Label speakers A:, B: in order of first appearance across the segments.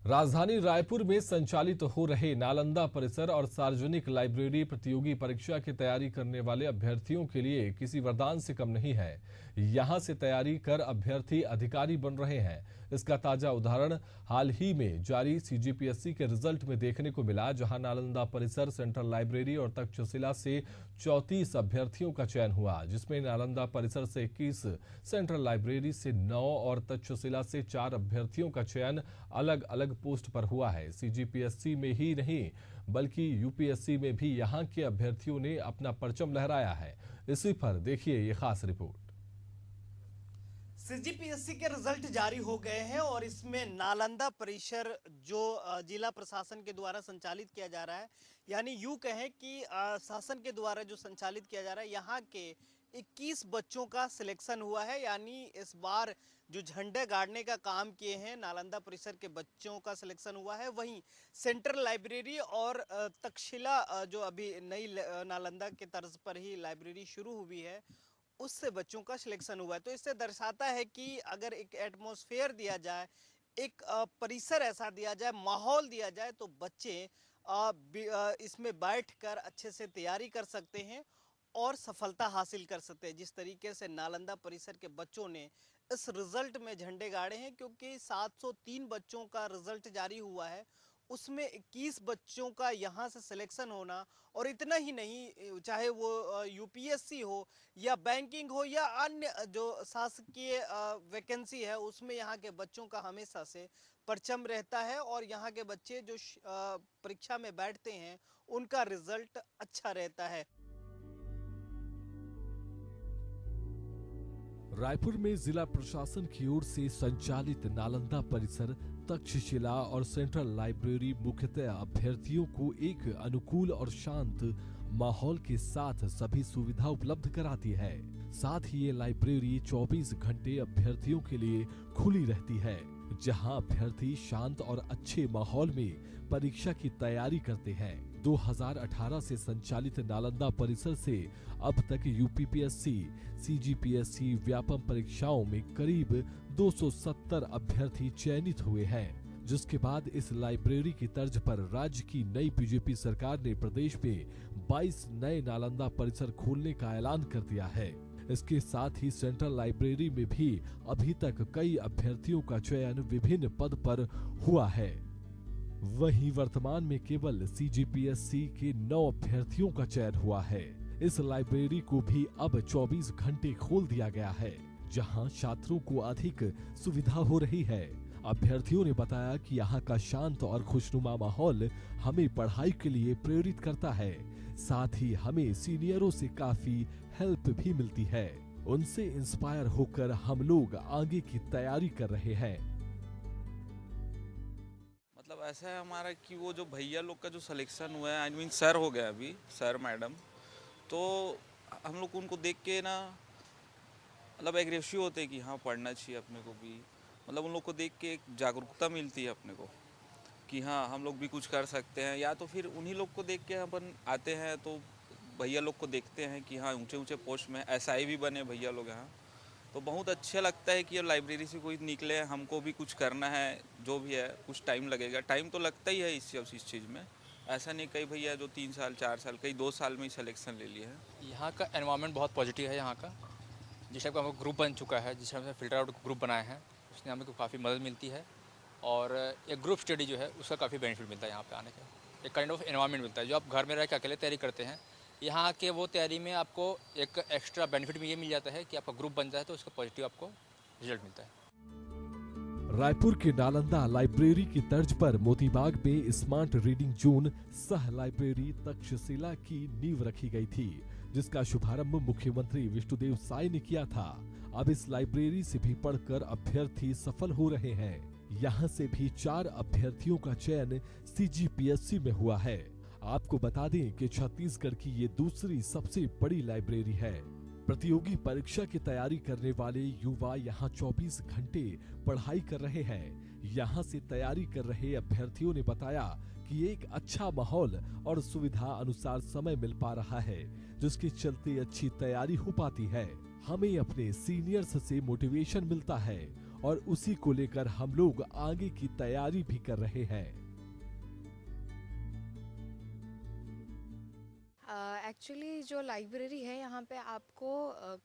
A: राजधानी रायपुर में संचालित हो रहे नालंदा परिसर और सार्वजनिक लाइब्रेरी प्रतियोगी परीक्षा की तैयारी करने वाले अभ्यर्थियों के लिए किसी वरदान से कम नहीं है। यहां से तैयारी कर अभ्यर्थी अधिकारी बन रहे हैं। इसका ताजा उदाहरण हाल ही में जारी सीजीपीएससी के रिजल्ट में देखने को मिला, जहां नालंदा परिसर, सेंट्रल लाइब्रेरी और तक्षशिला से 34 अभ्यर्थियों का चयन हुआ, जिसमें नालंदा परिसर से 21, सेंट्रल लाइब्रेरी से 9 और तक्षशिला से 4 अभ्यर्थियों का चयन अलग अलग पोस्ट पर हुआ है। सीजीपीएससी में ही नहीं बल्कि यूपीएससी में भी यहां के अभ्यर्थियों ने अपना परचम लहराया है। इसी पर देखिए ये खास रिपोर्ट।
B: सीजीपीएससी के रिजल्ट जारी हो गए हैं और इसमें नालंदा परिसर जो जिला प्रशासन के द्वारा संचालित किया जा रहा है, यानी यूं कहें कि शासन के द्वारा जो संचालित किया जा रहा है, यहाँ के 21 बच्चों का सिलेक्शन हुआ है। यानी इस बार जो झंडे गाड़ने का काम किए हैं नालंदा परिसर के बच्चों का सिलेक्शन हुआ है। वहीं सेंट्रल लाइब्रेरी और तक्षशिला जो अभी नई नालंदा के तर्ज पर ही लाइब्रेरी शुरू हुई है, उससे बच्चों का सिलेक्शन हुआ है। तो इससे दर्शाता है कि अगर एक एटमॉस्फेयर दिया जाए, एक परिसर ऐसा दिया जाए, माहौल दिया जाए, तो बच्चे इसमें बैठकर अच्छे से तैयारी कर सकते हैं और सफलता हासिल कर सकते हैं। जिस तरीके से नालंदा परिसर के बच्चों ने इस रिजल्ट में झंडे गाड़े हैं, क्योंकि 703 बच्चों का रिजल्ट जारी हुआ है, उसमें 21 बच्चों का यहाँ से सिलेक्शन होना, और इतना ही नहीं, चाहे वो यूपीएससी हो या बैंकिंग हो या अन्य जो शासकीय वैकेंसी है, उसमें यहाँ के बच्चों का हमेशा से परचम रहता है और यहाँ के बच्चे जो परीक्षा में बैठते हैं उनका रिजल्ट अच्छा रहता है।
A: रायपुर में जिला प्रशासन की ओर से संचालित नालंदा परिसर, तक्षशिला और सेंट्रल लाइब्रेरी मुख्यतः अभ्यर्थियों को एक अनुकूल और शांत माहौल के साथ सभी सुविधा उपलब्ध कराती है। साथ ही ये लाइब्रेरी 24 घंटे अभ्यर्थियों के लिए खुली रहती है, जहां अभ्यर्थी शांत और अच्छे माहौल में परीक्षा की तैयारी करते हैं। 2018 से संचालित नालंदा परिसर से अब तक यूपीपीएससी, सीजीपीएससी व्यापम परीक्षाओं में करीब 270 अभ्यर्थी चयनित हुए हैं, जिसके बाद इस लाइब्रेरी की तर्ज पर राज्य की नई बीजेपी सरकार ने प्रदेश में 22 नए नालंदा परिसर खोलने का ऐलान कर दिया है। इसके साथ ही सेंट्रल लाइब्रेरी में भी अभी तक कई अभ्यर्थियों का चयन विभिन्न पद पर हुआ है। वहीं वर्तमान में केवल सीजीपीएससी के 9 अभ्यर्थियों का चयन हुआ है। इस लाइब्रेरी को भी अब 24 घंटे खोल दिया गया है, जहां छात्रों को अधिक सुविधा हो रही है। अभ्यर्थियों ने बताया कि यहाँ का शांत और खुशनुमा माहौल हमें पढ़ाई के लिए प्रेरित करता है। साथ ही हमें सीनियरों से काफी हेल्प भी मिलती है। उनसे इंस्पायर होकर हम लोग आगे की तैयारी कर रहे हैं।
C: मतलब ऐसा है हमारा कि वो जो भैया लोग का जो सिलेक्शन हुआ है, आई मीन सर हो गया अभी, सर मैडम, तो हम लोग उनको देख के ना मतलब एग्रेसिव होते हैं कि हाँ पढ़ना चाहिए अपने को भी। मतलब उन लोग को देख के एक जागरूकता मिलती है अपने को कि हाँ हम लोग भी कुछ कर सकते हैं। या तो फिर उन्हीं लोग को देख के अपन आते हैं, तो भैया लोग को देखते हैं कि हाँ ऊंचे ऊंचे पोस्ट में एसआई भी बने भैया लोग यहाँ, तो बहुत अच्छा लगता है कि ये लाइब्रेरी से कोई निकले, हमको भी कुछ करना है। जो भी है कुछ टाइम लगेगा, टाइम तो लगता ही है इस चीज़ में। ऐसा नहीं कई भैया जो 3 साल 4 साल, कई 2 साल में ही सिलेक्शन ले लिए हैं।
D: यहाँ का एनवायरनमेंट बहुत पॉजिटिव है। यहाँ का जिस टाइप का हमको ग्रुप बन चुका है, जिस टाइप से फिल्टर आउट ग्रुप बनाए हैं, उसने हमें काफ़ी मदद मिलती है। और एक ग्रुप स्टडी जो है उसका काफ़ी बेनिफिट मिलता है। यहाँ पे आने का एक काइंड ऑफ एनवायरनमेंट मिलता है। जो आप घर में रह के अकेले तैयारी करते हैं, यहाँ के वो तैयारी में आपको एक एक्स्ट्रा बेनिफिट में ये मिल जाता है कि आपका ग्रुप बन जाए तो उसका पॉजिटिव आपको रिजल्ट मिलता है।
A: रायपुर के नालंदा लाइब्रेरी की तर्ज पर मोतीबाग में स्मार्ट रीडिंग जोन सह लाइब्रेरी तक्षशिला की नींव रखी गई थी, जिसका शुभारंभ मुख्यमंत्री विष्णुदेव साय ने किया था। अब इस लाइब्रेरी से भी पढ़कर अभ्यर्थी सफल हो रहे हैं। यहाँ से भी 4 अभ्यर्थियों का चयन सीजीपीएससी में हुआ है। आपको बता दें कि छत्तीसगढ़ की ये दूसरी सबसे बड़ी लाइब्रेरी है। प्रतियोगी परीक्षा की तैयारी करने वाले युवा यहाँ 24 घंटे पढ़ाई कर रहे हैं। यहाँ से तैयारी कर रहे अभ्यर्थियों ने बताया कि एक अच्छा माहौल और सुविधा अनुसार समय मिल पा रहा है, जिसके चलते अच्छी तैयारी हो पाती है। हमें अपने सीनियर्स से मोटिवेशन मिलता है और उसी को लेकर हम लोग आगे की तैयारी भी कर रहे हैं।
E: एक्चुअली जो लाइब्रेरी है यहाँ पे आपको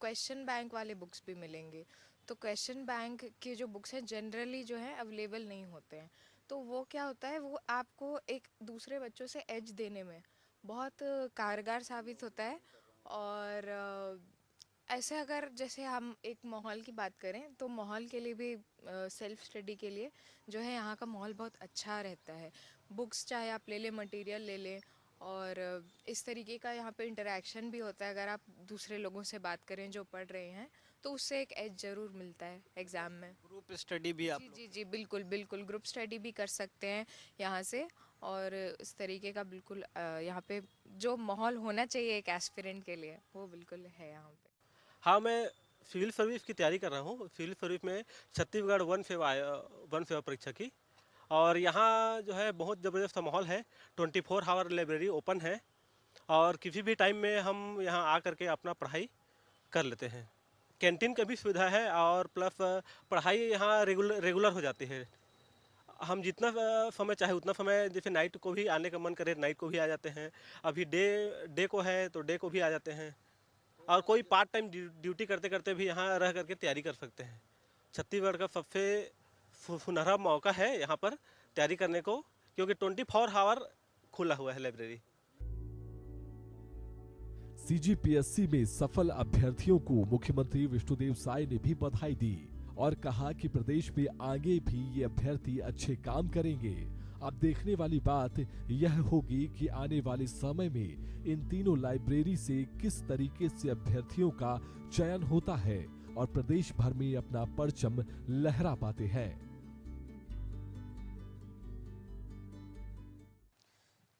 E: क्वेश्चन बैंक वाले बुक्स भी मिलेंगे। तो क्वेश्चन बैंक के जो बुक्स हैं जनरली जो है अवेलेबल नहीं होते हैं। तो वो क्या होता है, वो आपको एक दूसरे बच्चों से एज देने में बहुत कारगर साबित होता है। और ऐसे अगर जैसे हम एक माहौल की बात करें तो माहौल के लिए भी सेल्फ स्टडी के लिए जो है यहाँ का माहौल बहुत अच्छा रहता है। बुक्स चाहे आप ले लें, मटेरियल ले लें, और इस तरीके का यहाँ पे इंटरेक्शन भी होता है। अगर आप दूसरे लोगों से बात करें जो पढ़ रहे हैं तो उससे एक एज ज़रूर मिलता है एग्ज़ाम में।
B: ग्रुप स्टडी भी आप
E: जी जी जी, बिल्कुल बिल्कुल, ग्रुप स्टडी भी कर सकते हैं यहाँ से। और इस तरीके का बिल्कुल यहाँ पे जो माहौल होना चाहिए एक एस्पिरेंट के लिए वो बिल्कुल है यहाँ पे।
F: हाँ, मैं सिविल सर्विस की तैयारी कर रहा हूँ। सिविल सर्विस में छत्तीसगढ़ वन सेवा परीक्षा की। और यहाँ जो है बहुत ज़बरदस्त माहौल है। 24 आवर लाइब्रेरी ओपन है और किसी भी टाइम में हम यहाँ आ करके अपना पढ़ाई कर लेते हैं। कैंटीन की भी सुविधा है और प्लस पढ़ाई यहाँ रेगुलर हो जाती है। हम जितना समय चाहे उतना समय, जैसे नाइट को भी आने का मन करे नाइट को भी आ जाते हैं। अभी डे को है तो डे को भी आ जाते हैं। और कोई पार्ट टाइम ड्यूटी करते करते भी यहाँ रह करके तैयारी कर सकते हैं। छत्तीसगढ़ का सबसे सुनहरा मौका है यहाँ पर तैयारी करने को, क्योंकि 24 आवर खुला हुआ है लाइब्रेरी।
A: सीजीपीएससी में सफल अभ्यर्थियों को मुख्यमंत्री विष्णुदेव साय ने भी बधाई दी और कहा कि प्रदेश में आगे भी ये अभ्यर्थी अच्छे काम करेंगे। अब देखने वाली बात यह होगी कि आने वाले समय में इन तीनों लाइब्रेरी से किस तरीके से अभ्यर्थियों का चयन होता है और प्रदेश भर में अपना परचम लहरा पाते हैं।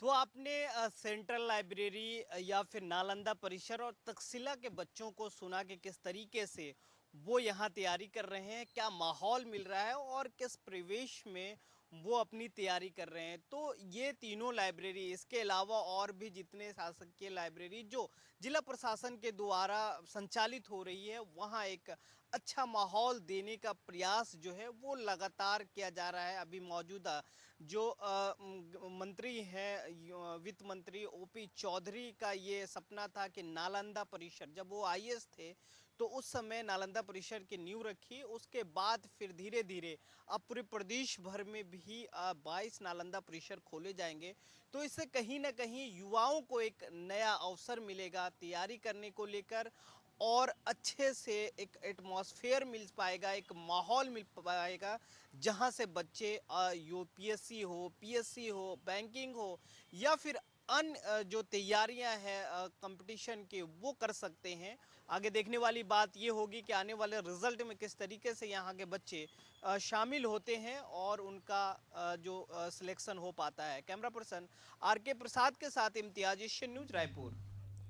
B: तो आपने सेंट्रल लाइब्रेरी या फिर नालंदा परिसर और तक्षशिला के बच्चों को सुना कि किस तरीके से वो यहाँ तैयारी कर रहे हैं, क्या माहौल मिल रहा है और किस परिवेश में वो अपनी तैयारी कर रहे हैं। तो ये तीनों लाइब्रेरी, इसके अलावा और भी जितने शासकीय लाइब्रेरी जो जिला प्रशासन के द्वारा संचालित हो रही है, वहाँ एक अच्छा माहौल देने का प्रयास जो है वो लगातार किया जा रहा है। अभी मौजूदा जो मंत्री हैं, वित्त मंत्री ओपी चौधरी का ये सपना था कि नालंदा परिसर, जब वो आईएएस थे तो उस समय नालंदा परिसर की नींव रखी। उसके बाद फिर धीरे धीरे अब पूरे प्रदेश भर में भी 22 नालंदा परिसर खोले जाएंगे। तो इससे कहीं ना कहीं युवाओं को एक नया अवसर मिलेगा तैयारी करने को लेकर, और अच्छे से एक एटमॉस्फेयर मिल पाएगा, एक माहौल मिल पाएगा जहां से बच्चे यूपीएससी हो, पीएससी हो, बैंकिंग हो या फिर अन्य जो तैयारियां हैं कंपटीशन की वो कर सकते हैं। आगे देखने वाली बात ये होगी कि आने वाले रिजल्ट में किस तरीके से यहाँ के बच्चे शामिल होते हैं और उनका जो सिलेक्शन हो पाता है। कैमरा पर्सन आर के प्रसाद के साथ इम्तियाज, एशियन न्यूज, रायपुर।